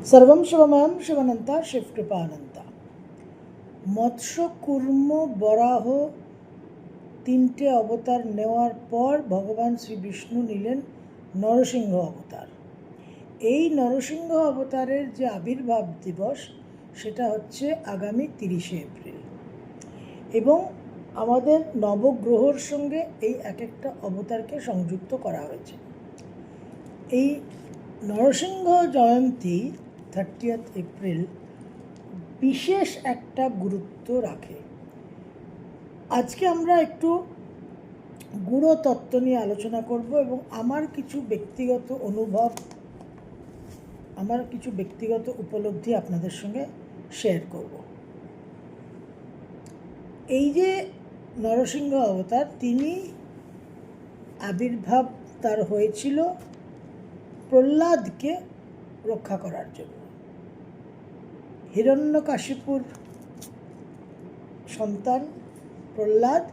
सर्वं शिवमयं शिवनंता शिवकृपानंता। মৎস্য কুর্ম বরাহ তিনটে অবতার নেওয়ার পর ভগবান শ্রী বিষ্ণু নিলেন নরসিংহ অবতার। এই নরসিংহ অবতারের যে আবির্ভাব দিবস সেটা হচ্ছে আগামী 30শে এপ্রিল, এবং আমাদের নবগ্রহর সঙ্গে এই এক একটা অবতারকে সংযুক্ত করা হয়েছে। এই নরসিংহ জয়ন্তী 30th এপ্রিল বিশেষ একটা গুরুত্ব রাখে। আজকে আমরা একটু গুড়ো তত্ত্ব নিয়ে আলোচনা করব এবং আমার কিছু ব্যক্তিগত অনুভব, আমার কিছু ব্যক্তিগত উপলব্ধি আপনাদের সঙ্গে শেয়ার করব। এই যে নরসিংহ অবতার, তিনি আবির্ভাব তার হয়েছিল প্রহ্লাদকে রক্ষা করার জন্য। হিরণ্যকাশিপুর সন্তান প্রহ্লাদ,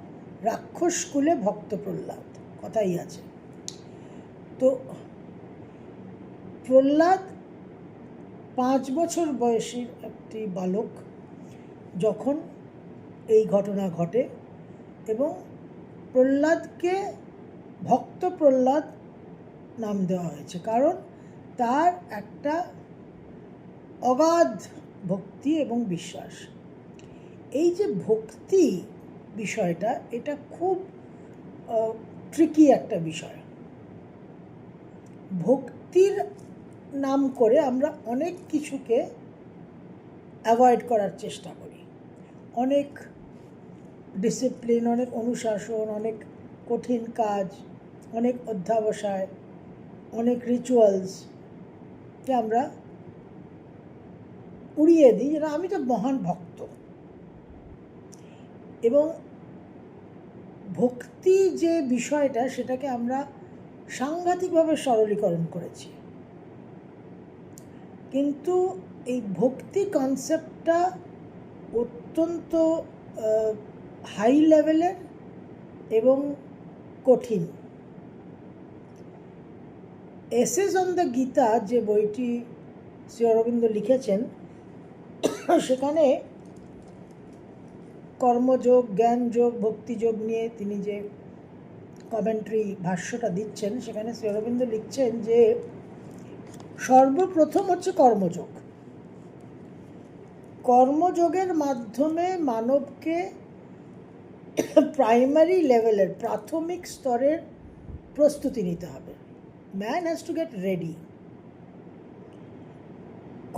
রাক্ষস কুলে ভক্ত প্রহ্লাদ, কথাই আছে। তো প্রহ্লাদ 5 বছর বয়সী একটি বালক যখন এই ঘটনা ঘটে, এবং প্রহ্লাদকে ভক্ত প্রহ্লাদ নাম দেওয়া হয়েছে কারণ তার একটা অগাধ ভক্তি এবং বিশ্বাস। এই যে ভক্তি বিষয়টা, এটা খুব ট্রিকি একটা বিষয়। ভক্তির নাম করে আমরা অনেক কিছুকে অ্যাভয়েড করার চেষ্টা করি। অনেক ডিসিপ্লিন, অনেক অনুশাসন, অনেক কঠিন কাজ, অনেক অধ্যাবসায়, অনেক রিচুয়ালসকে আমরা উড়িয়ে দিই, যেটা আমি তো মহান ভক্ত। এবং ভক্তি যে বিষয়টা, সেটাকে আমরা সাংঘাতিকভাবে সরলীকরণ করেছি। কিন্তু এই ভক্তি কনসেপ্টটা অত্যন্ত হাই লেভেলের এবং কঠিন। এসেস অন দ্য গীতা যে বইটি শ্রী অরবিন্দ লিখেছেন, সেখানে কর্মযোগ, জ্ঞানযোগ, ভক্তিযোগ নিয়ে তিনি যে কমেন্ট্রি ভাষ্যটা দিচ্ছেন, সেখানে শ্রী অরবিন্দ লিখছেন যে সর্বপ্রথম হচ্ছে কর্মযোগ। কর্মযোগের মাধ্যমে মানবকে প্রাইমারি লেভেলের, প্রাথমিক স্তরের প্রস্তুতি নিতে হবে। Man has to get ready.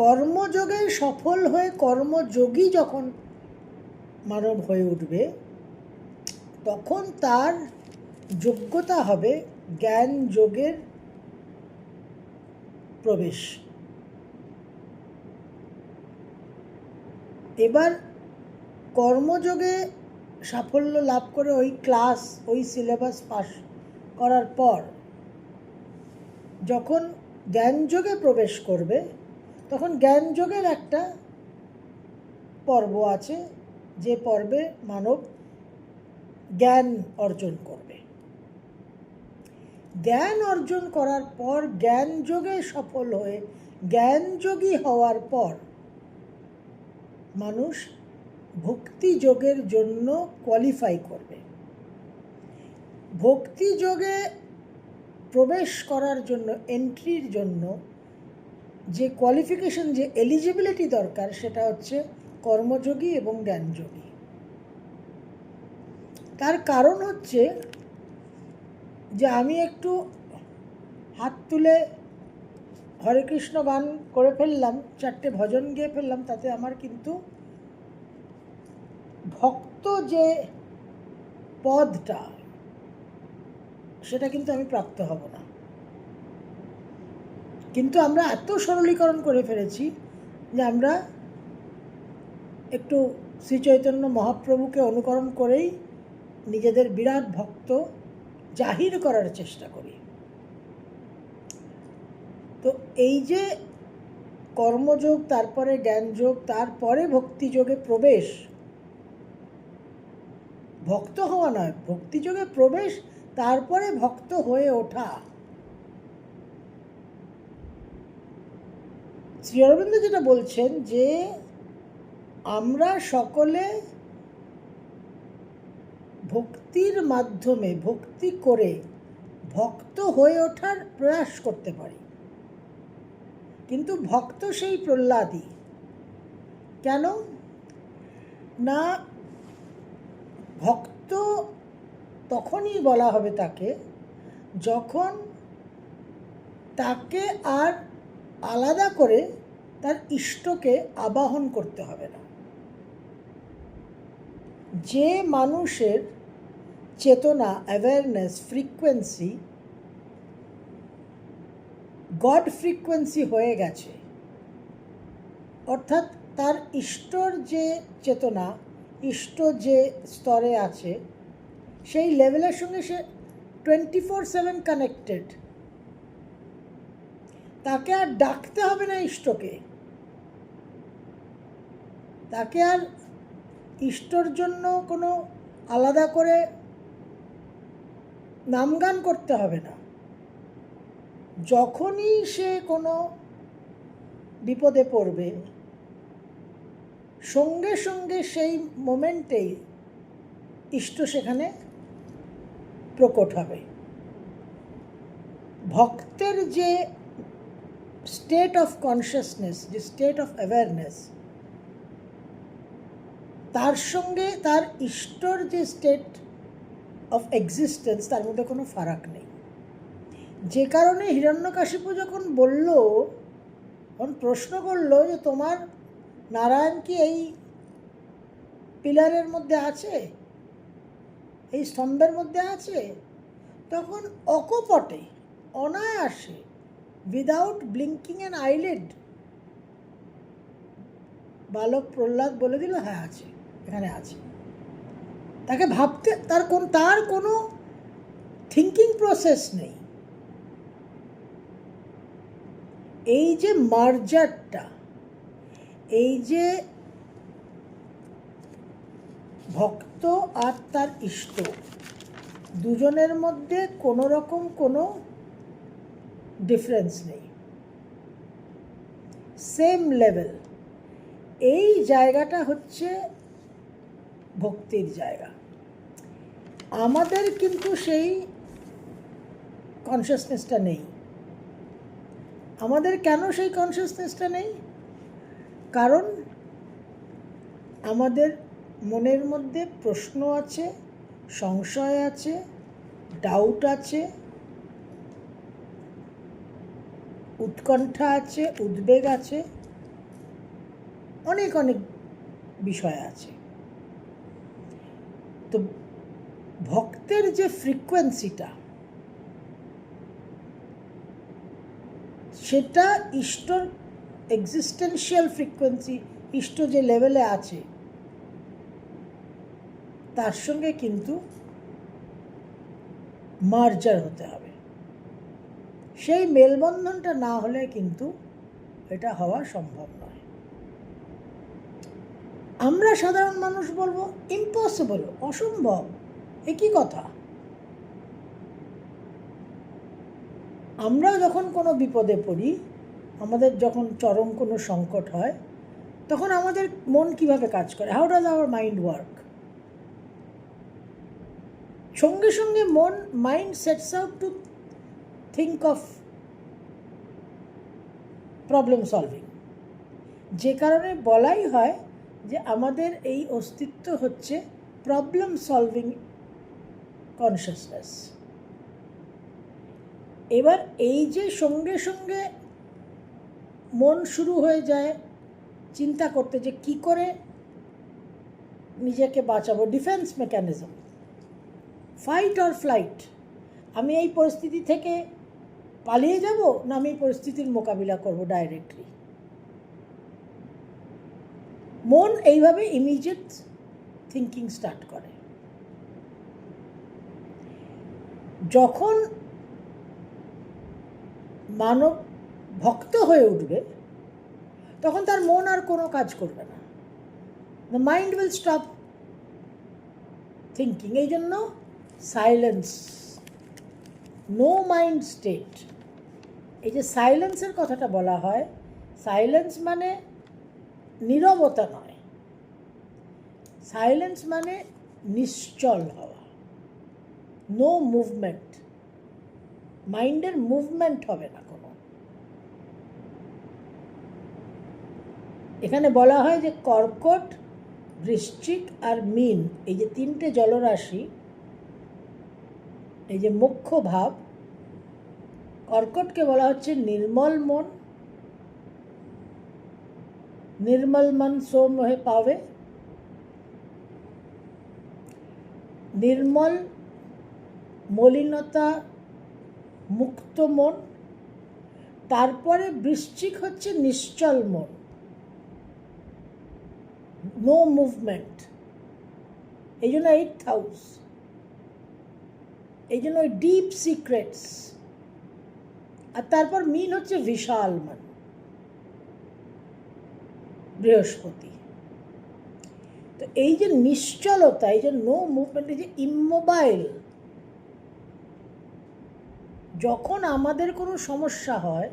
কর্মযোগে সফল হয়ে কর্মযোগী যখন মানব হয়ে উঠবে, তখন তার যোগ্যতা হবে জ্ঞান যোগের প্রবেশ। এবার কর্মযোগে সাফল্য লাভ করে ওই ক্লাস, ওই সিলেবাস পাস করার পর যখন জ্ঞানযোগে প্রবেশ করবে, তখন জ্ঞানযোগের একটা পর্ব আছে, যে পর্বে মানব জ্ঞান অর্জন করবে। জ্ঞান অর্জন করার পর, জ্ঞানযোগে সফল হয়ে জ্ঞানযোগী হওয়ার পর মানুষ ভক্তিযোগের জন্য কোয়ালিফাই করবে। ভক্তিযোগে প্রবেশ করার জন্য, এন্ট্রির জন্য যে কোয়ালিফিকেশন, যে এলিজিবিলিটি দরকার, সেটা হচ্ছে কর্মযোগী এবং জ্ঞানযোগী। তার কারণ হচ্ছে যে আমি একটু হাত তুলে হরে কৃষ্ণ গান করে ফেললাম, 4টে ভজন গেয়ে ফেললাম, তাতে আমার কিন্তু ভক্ত যে পদটা, সেটা কিন্তু আমি প্রাপ্ত হব না। কিন্তু আমরা এত সরলীকরণ করে ফেলেছি যে আমরা একটু শ্রী চৈতন্য মহাপ্রভুকে অনুকরণ করেই নিজেদের বিরাট ভক্ত জাহির করার চেষ্টা করি। তো এই যে কর্মযোগ, তারপরে জ্ঞানযোগ, তারপরে ভক্তিযোগে প্রবেশ, ভক্ত হওয়া নয়, ভক্তিযোগে প্রবেশ, তারপরে ভক্ত হয়ে ওঠা, শ্রী অরবিন্দ যেটা বলছেন যে আমরা সকলে ভক্তির মাধ্যমে ভক্তি করে ভক্ত হয়ে ওঠার প্রয়াস করতে পারি, কিন্তু ভক্ত সেই প্রহ্লাদই। কেন না, ভক্ত তখনই বলা হবে তাকে যখন তাকে আর আলাদা করে তার ইষ্টকে আবাহন করতে হবে না। যে মানুষের চেতনা, অ্যাওয়ারনেস, ফ্রিকোয়েন্সি গড ফ্রিকোয়েন্সি হয়ে গেছে, অর্থাৎ তার ইষ্টর যে চেতনা, ইষ্ট যে স্তরে আছে, সেই লেভেলের সঙ্গে সে 24/7 কানেক্টেড। তাকে আর ডাকতে হবে না ইষ্টকে, তাকে আর ইষ্টর জন্য কোনো আলাদা করে নামগান করতে হবে না। যখনই সে কোনো বিপদে পড়বে, সঙ্গে সঙ্গে সেই মোমেন্টেই ইষ্ট সেখানে প্রকট হবে। ভক্তের যে স্টেট অফ কনসিয়াসনেস, যে স্টেট অফ অ্যাওয়ারনেস, তার সঙ্গে তার ইষ্টর যে স্টেট অফ এক্সিস্টেন্স, তার মধ্যে কোনো ফারাক নেই। যে কারণে হিরণ্যকশিপু যখন বলল, তখন প্রশ্ন করলো যে তোমার নারায়ণ কি এই পিলারের মধ্যে আছে, এই স্তম্ভের মধ্যে আছে? তখন অকপটে, অনায়াসে, উইদাউট ব্লিঙ্কিং অ্যান আইলিড, বালক প্রহ্লাদ বলে দিল, হ্যাঁ আছে, এখানে আছে। তাকে ভাবতে, তার কোনো থিঙ্কিং প্রসেস নেই। এই যে মার্জারটা, এই যে ভক্ত আর তার ইষ্ট দুজনের মধ্যে কোনো রকম কোনো ডিফারেন্স নেই, সেম লেভেল, এই জায়গাটা হচ্ছে ভক্তির জায়গা। আমাদের কিন্তু সেই কনসিয়াসনেসটা নেই। আমাদের কেন সেই কনসিয়াসনেসটা নেই? কারণ আমাদের মনের মধ্যে প্রশ্ন আছে, সংশয় আছে, ডাউট আছে, উৎকণ্ঠা আছে, উদ্বেগ আছে, অনেক অনেক বিষয় আছে। তো ভক্তের যে ফ্রিকোয়েন্সিটা, সেটা ইষ্টর এক্সিস্টেন্সিয়াল ফ্রিকোয়েন্সি, ইষ্ট যে লেভেলে আছে তার সঙ্গে কিন্তু মার্জার হতে হবে। সেই মেলবন্ধনটা না হলে কিন্তু এটা হওয়া সম্ভব নয়। আমরা সাধারণ মানুষ বলবো ইম্পসিবল, অসম্ভব, এ কি কথা? আমরা যখন কোনো বিপদে পড়ি, আমাদের যখন চরম কোনো সংকট হয়, তখন আমাদের মন কিভাবে কাজ করে? How does our mind work? সঙ্গে সঙ্গে mind sets out to think of problem solving. যে কারণে বলাই হয় যে আমাদের এই অস্তিত্ব হচ্ছে প্রবলেম সলভিং কনসিয়াসনেস। এবার এই যে সঙ্গে সঙ্গে মন শুরু হয়ে যায় চিন্তা করতে যে কি করে নিজেকে বাঁচাবো, defence mechanism, fight or flight, আমি এই পরিস্থিতি থেকে পালিয়ে যাব না আমি এই পরিস্থিতির মোকাবিলা করব ডাইরেক্টলি। মন এইভাবে ইমিডিয়েট থিঙ্কিং স্টার্ট করে। যখন মানব ভক্ত হয়ে উঠবে তখন তার মন আর কোনো কাজ করবে না, the mind will stop thinking. এই জন্য সাইলেন্স, নো মাইন্ড স্টেট, এই যে সাইলেন্সের কথাটা বলা হয়, সাইলেন্স মানে নীরবতা নয়, সাইলেন্স মানে নিশ্চল হওয়া, নো মুভমেন্ট, মাইন্ডের মুভমেন্ট হবে না কোনো। এখানে বলা হয় যে কর্কট, বৃশ্চিক আর মীন, এই যে তিনটে জলরাশি, এই যে মুখ্য ভাব, কর্কটকে বলা হচ্ছে নির্মল মন, নির্মল মন সো মোহে পাবে, নির্মল মলিনতা মুক্ত মন। তারপরে বৃশ্চিক হচ্ছে নিশ্চল মন, নো মুভমেন্ট, এই জন্য 8th হাউস, এই জন্য ওই ডিপ সিক্রেটস। আর তারপর মীন হচ্ছে বিশাল মন, বৃহস্পতি। তো এই যে নিশ্চলতা, এই যে নো মুভমেন্ট, এই যে ইমোবাইল, যখন আমাদের কোনো সমস্যা হয়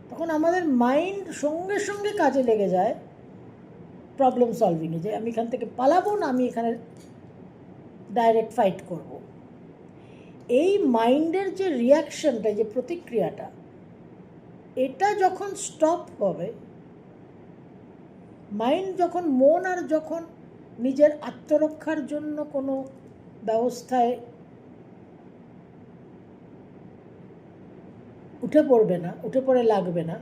তখন আমাদের মাইন্ড সঙ্গে সঙ্গে কাজে লেগে যায় প্রবলেম সলভিংয়ে, যে আমি এখান থেকে পালাবো না আমি এখানে ডাইরেক্ট ফাইট করব। এই মাইন্ডের যে রিয়াকশনটা, যে প্রতিক্রিয়াটা, এটা যখন স্টপ হবে, মাইন্ড যখন, মন আর যখন নিজের আত্মরক্ষার জন্য কোনো ব্যবস্থায় উঠে পড়বে না, উঠে পড়ে লাগবে না,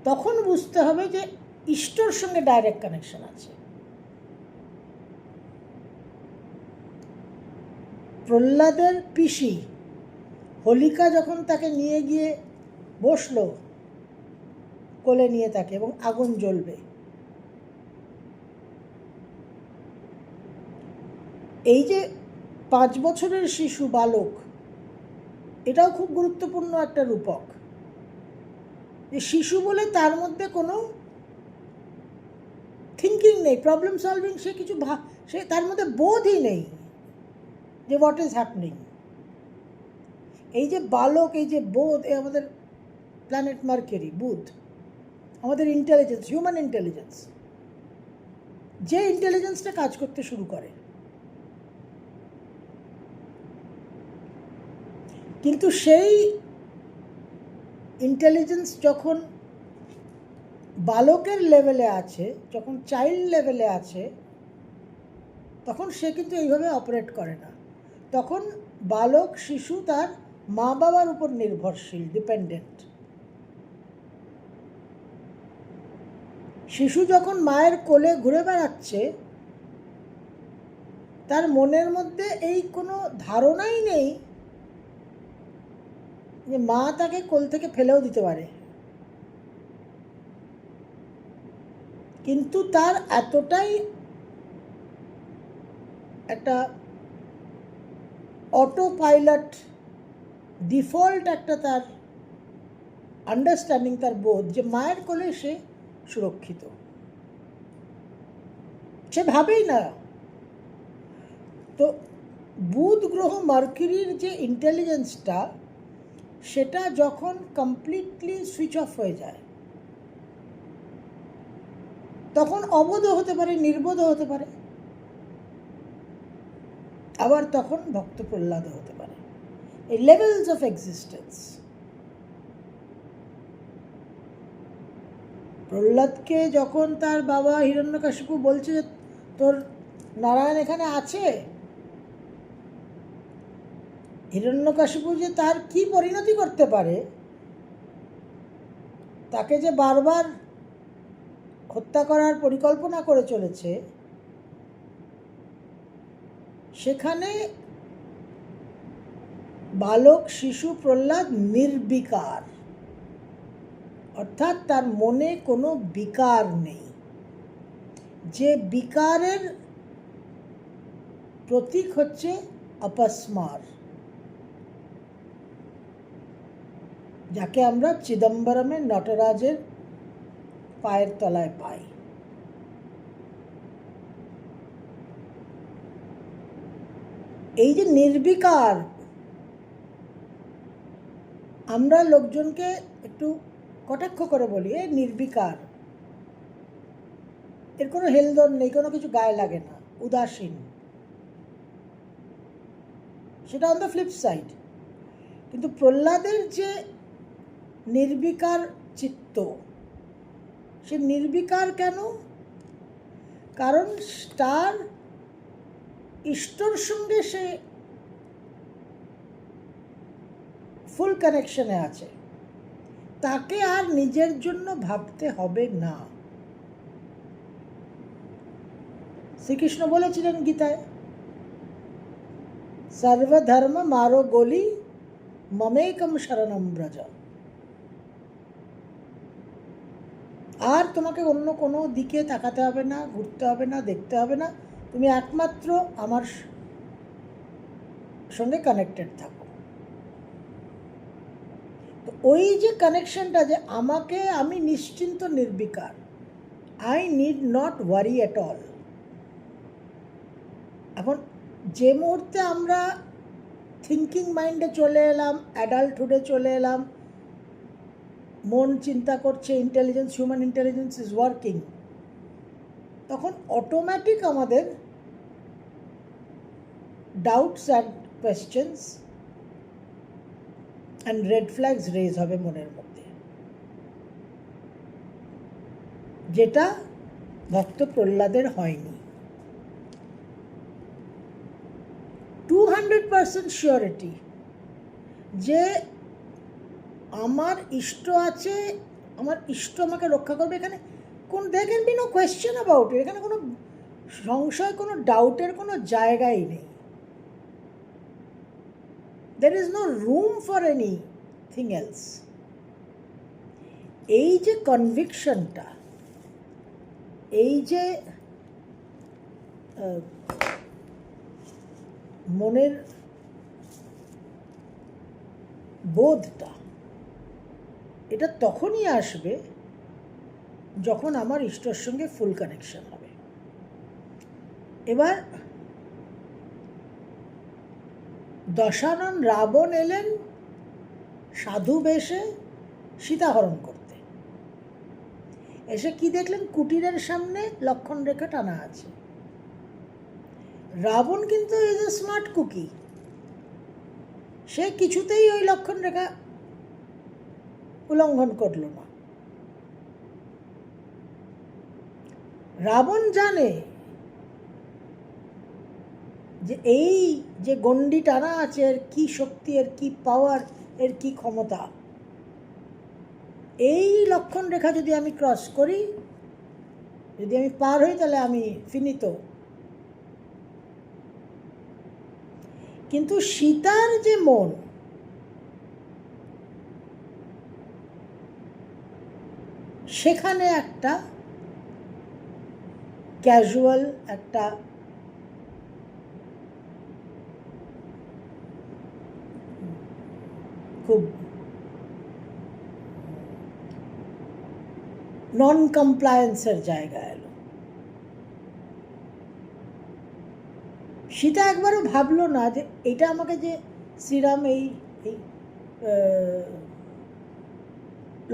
তখন বুঝতে হবে যে ঈশ্বর সঙ্গে ডাইরেক্ট কানেকশন আছে। প্রহ্লাদের পিসি হোলিকা যখন তাকে নিয়ে গিয়ে বসলো কোলে নিয়ে তাকে, এবং আগুন জ্বলবে, এই যে 5 বছরের শিশু বালক, এটাও খুব গুরুত্বপূর্ণ একটা রূপক, যে শিশু বলে তার মধ্যে কোনো থিঙ্কিং নেই, প্রবলেম সলভিং, সে কিছু সে তার মধ্যে বোধই নেই যে হোয়াট ইজ হ্যাপনিং। এই যে বালক, এই যে বোধ, এ আমাদের প্ল্যানেট মার্কেরি, বুধ, আমাদের ইন্টেলিজেন্স, হিউম্যান ইন্টেলিজেন্স, যে ইন্টেলিজেন্সটা কাজ করতে শুরু করে। কিন্তু সেই ইন্টেলিজেন্স যখন বালকের লেভেলে আছে, যখন চাইল্ড লেভেলে আছে, তখন সে কিন্তু এইভাবে অপারেট করে না। তখন বালক, শিশু তার মা বাবার উপর নির্ভরশীল, ডিপেন্ডেন্ট। শিশু যখন মায়ের কোলে ঘুরে বেড়াচ্ছে, তার মনের মধ্যে এই কোনো ধারণাই নেই যে মা তাকে কোল থেকে ফেলেও দিতে পারে। কিন্তু তার এতটাই একটা অটো পাইলট, ডিফল্ট একটা তার আন্ডারস্ট্যান্ডিং, তার বোধ, যে মায়ের কোলে সে সুরক্ষিত, সে ভাবেই না। তো বুধ গ্রহ মার্কিউরির যে ইন্টেলিজেন্সটা, সেটা যখন কমপ্লিটলি সুইচ অফ হয়ে যায়, তখন অবোধ হতে পারে, নির্বোধ হতে পারে, আবার তখন ভক্ত প্রহ্লাদ হতে পারে। এই লেভেলস অফ এক্সিস্টেন্স। প্রহ্লাদকে যখন তার বাবা হিরণ্যকশিপু বলছে যে তোর নারায়ণ এখানে আছে, হিরণ্যকশিপু যে তার কি পরিণতি করতে পারে, তাকে যে বারবার হত্যা করার পরিকল্পনা করে চলেছে, সেখানে বালক, শিশু প্রহ্লাদ নির্বিকার, অর্থাৎ তার মনে কোনো বিকার নেই। যে বিকারের প্রতীক হচ্ছে অপস্মার, যাকে আমরা চিদম্বরমের নটরাজের পায়ের তলায় পাই। এই যে নির্বিকার, আমরা লোকজনকে একটু কটাক্ষ করে বলি এ নির্বিকার, এর কোনো হেলদোল নেই, কোনো কিছু গায়ে লাগে না, উদাসীন। সেটা অন দ্য ফ্লিপ সাইড। কিন্তু প্রহ্লাদের যে নির্বিকার চিত্ত, সে নির্বিকার কেন? কারণ তার ইষ্টর সঙ্গে সে ফুল কানেকশনে আছে, তাকে আর নিজের জন্য ভাবতে হবে না। শ্রীকৃষ্ণ বলেছিলেন গীতায়, সর্বধর্ম মারো গলি মমেকম শরণম ব্রজ। আর তোমাকে অন্য কোনো দিকে তাকাতে হবে না, ঘুরতে হবে না, দেখতে হবে না, তুমি একমাত্র আমার সঙ্গে কানেক্টেড থাকো। তো ওই যে কানেকশনটা, যে আমি নিশ্চিন্ত নির্বিকার, I need not worry at all. এখন যে মুহূর্তে আমরা থিঙ্কিং মাইন্ডে চলে এলাম, অ্যাডাল্টহুডে চলে এলাম, মন চিন্তা করছে, intelligence, human intelligence is working, তখন অটোমেটিক আমাদের doubts and questions and red flags raise হবে মনের মধ্যে, যেটা ভক্ত প্রহ্লাদের হয়নি। 200% শিওরিটি যে আমার ইষ্ট আছে, আমার ইষ্ট আমাকে রক্ষা করবে, এখানে there can be no question about it, এখানে কোনো সংশয়, কোনো ডাউটের কোনো জায়গাই নেই। There is no room for anything else. এই যে কনভিকশনটা, এই যে মনের বোধটা, এটা তখনই আসবে যখন আমার ইষ্টর সঙ্গে ফুল কানেকশন হবে। এবার দশানন রাবণ এলেন সাধু বেশে সীতাহরণ করতে। এসে কি দেখলেন? কুটিরের সামনে লক্ষণ রেখা টানা আছে। রাবণ কিন্তু ইজ এ স্মার্ট কুকি, সে কিছুতেই ওই লক্ষণ রেখা উল্লঙ্ঘন করল না। রাবণ জানে যে এই যে গণ্ডি টানা আছে, এর কি শক্তি, এর কি পাওয়ার, এর কি ক্ষমতা। এই লক্ষণ রেখা যদি আমি ক্রস করি, যদি আমি পার হই, তাহলে আমি ফিনিত। কিন্তু সীতার যে মন, সেখানে একটা ক্যাজুয়াল, একটা খুব নন কমপ্লায়েন্সের জায়গা এলো। সীতা একবারও ভাবলো না যে এটা আমাকে যে শ্রীরাম এই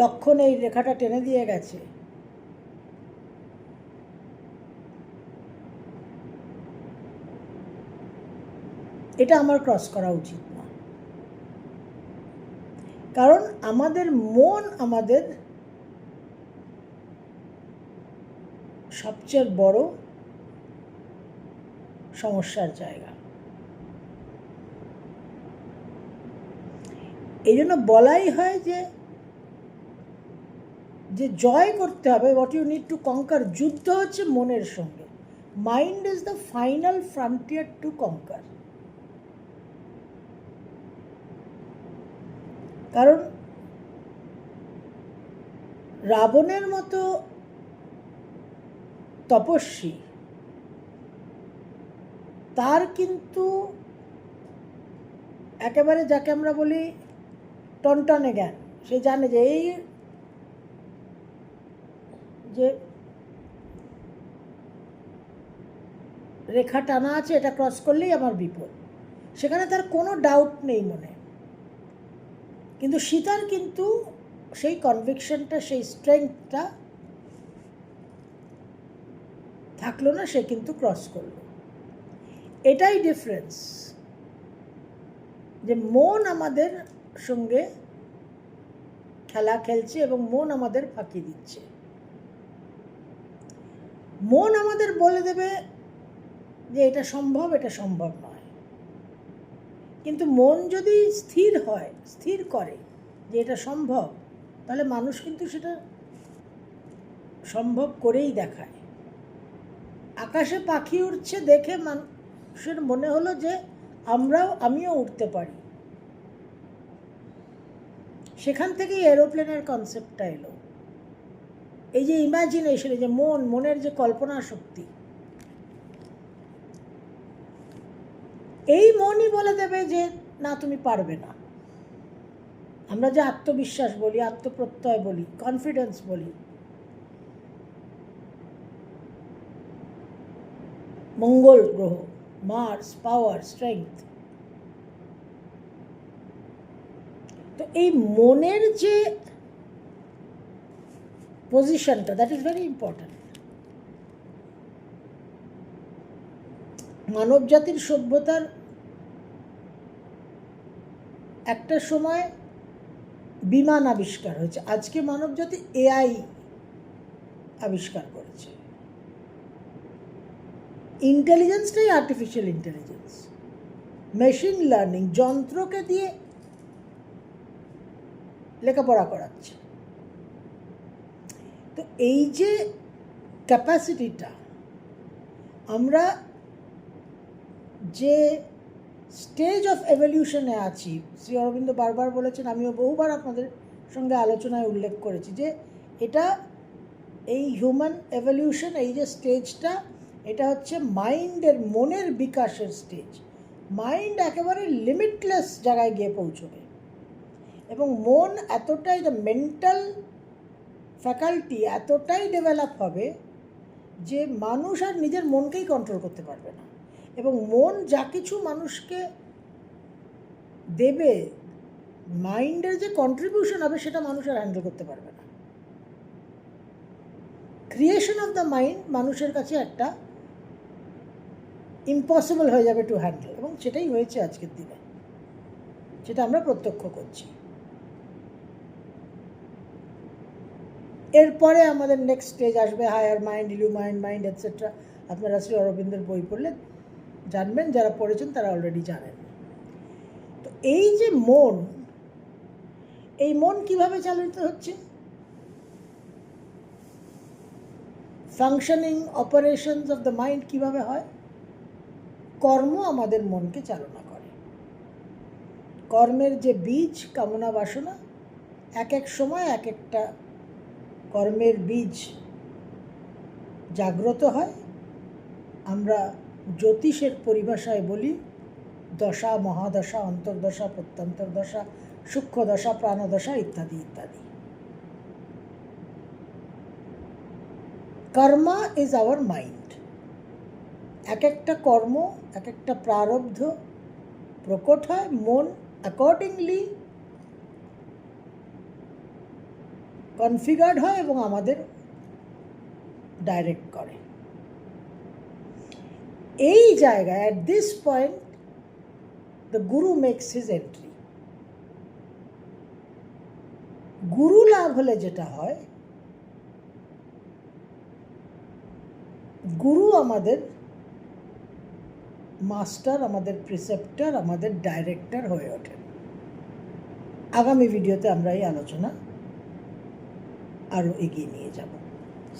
লক্ষণ, এই রেখাটা টেনে দিয়ে গেছে, এটা আমার ক্রস করা উচিত না। কারণ আমাদের মন আমাদের সবচেয়ে বড় সমস্যার জায়গা। এই জন্য বলাই হয় যে জয় করতে হবে, what you need to conquer. যুদ্ধ হচ্ছে মনের সঙ্গে। Mind is the final frontier to conquer. কারণ রাবণের মতো তপস্বী, তার কিন্তু একেবারে যাকে আমরা বলি টনটনে জ্ঞান। সে জানে যে এই যে রেখা টানা আছে, এটা ক্রস করলেই আমার বিপদ। সেখানে তার কোনো ডাউট নেই মনে। কিন্তু সীতার কিন্তু সেই কনভিকশনটা, সেই স্ট্রেংথটা থাকলো না, সে কিন্তু ক্রস করলো। এটাই ডিফারেন্স, যে মন আমাদের সঙ্গে খেলা খেলছে এবং মন আমাদের ফাঁকি দিচ্ছে। মন আমাদের বলে দেবে যে এটা সম্ভব, এটা সম্ভব নয়। কিন্তু মন যদি স্থির হয়, স্থির করে যে এটা সম্ভব, তাহলে মানুষ কিন্তু সেটা সম্ভব করেই দেখায়। আকাশে পাখি উড়ছে দেখে মানুষের মনে হলো যে আমিও উঠতে পারি। সেখান থেকেই এরোপ্লেনের কনসেপ্টটা এলো। এই যে ইমাজিনেশন, এই যে মনের যে কল্পনা শক্তি, এই মনই বলে দেবে যে না, তুমি পারবে না। আমরা যে আত্মবিশ্বাস বলি, আত্মপ্রত্যয় বলি, কনফিডেন্স বলি, মঙ্গল গ্রহ, মার্স, পাওয়ার, স্ট্রেংথ, তো এই মনের যে পজিশনটা, দ্যাট ইজ ভেরি ইম্পর্ট্যান্ট। মানব জাতির সভ্যতার একটা সময় বিমান আবিষ্কার হয়েছে, আজকে মানব জাতি এআই আবিষ্কার করেছে। ইন্টেলিজেন্সটাই আর্টিফিশিয়াল ইন্টেলিজেন্স, মেশিন লার্নিং, যন্ত্রকে দিয়ে লেখাপড়া করাচ্ছে। তো এই যে ক্যাপাসিটিটা, আমরা যে স্টেজ অফ এভলিউশনে আছি, শ্রী অরবিন্দ বারবার বলেছেন, আমিও বহুবার আপনাদের সঙ্গে আলোচনায় উল্লেখ করেছি, যে এটা এই হিউম্যান এভলিউশন, এই যে স্টেজটা, এটা হচ্ছে মাইন্ডের, মনের বিকাশের স্টেজ। মাইন্ড একেবারে লিমিটলেস জায়গায় গিয়ে পৌঁছবে এবং মন এতটাই, দ্য মেন্টাল ফ্যাকাল্টি এতটাই ডেভেলপ হবে যে মানুষ আর নিজের মনকেই কন্ট্রোল করতে পারবে না। এবং মন যা কিছু মানুষকে দেবে, মাইন্ডের যে কন্ট্রিবিউশন হবে, সেটা মানুষ আর হ্যান্ডেল করতে পারবে না। ক্রিয়েশন অফ দ্য মাইন্ড মানুষের কাছে একটা ইম্পসিবল হয়ে যাবে টু হ্যান্ডেল, এবং সেটাই হয়েছে আজকের দিনে, সেটা আমরা প্রত্যক্ষ করছি। এরপরে আমাদের নেক্সট স্টেজ আসবে হায়ার মাইন্ড, ইলুমাইন্ড মাইন্ড, এটসেট্রা। আপনারা শ্রী অরবিন্দের বই পড়লে জানবেন, যারা পড়েছেন তারা অলরেডি জানেন। তো এই যে মন, এই মন কিভাবে চালিত হচ্ছে? Functioning operations of the mind কিভাবে হয়? কর্ম আমাদের মনকে চালনা করে। কর্মের যে বীজ, কামনা বাসনা, এক এক সময় এক একটা কর্মের বীজ জাগ্রত হয়। আমরা জ্যোতিষের পরিভাষায় বলি দশা, মহাদশা, অন্তর্দশা, প্রত্যন্তর্দশা, সূক্ষ্মদশা, প্রাণদশা ইত্যাদি ইত্যাদি। কর্মা ইজ আওয়ার মাইন্ড। এক একটা কর্ম, এক একটা প্রারব্ধ প্রকট হয়, মন অ্যাকর্ডিংলি কনফিগার্ড হয় এবং আমাদের ডাইরেক্ট করে। এই জায়গায়, at this point, the Guru makes his entry. গুরু লাভ হলে যেটা হয়, গুরু আমাদের মাস্টার, আমাদের প্রিসেপ্টার, আমাদের ডাইরেক্টর হয়ে ওঠেন। আগামী ভিডিওতে আমরা এই আলোচনা আরও এগিয়ে নিয়ে যাব।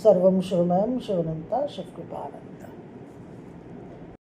সর্বম শরণায়ম শরণন্তা শিবকৃপানন্দ।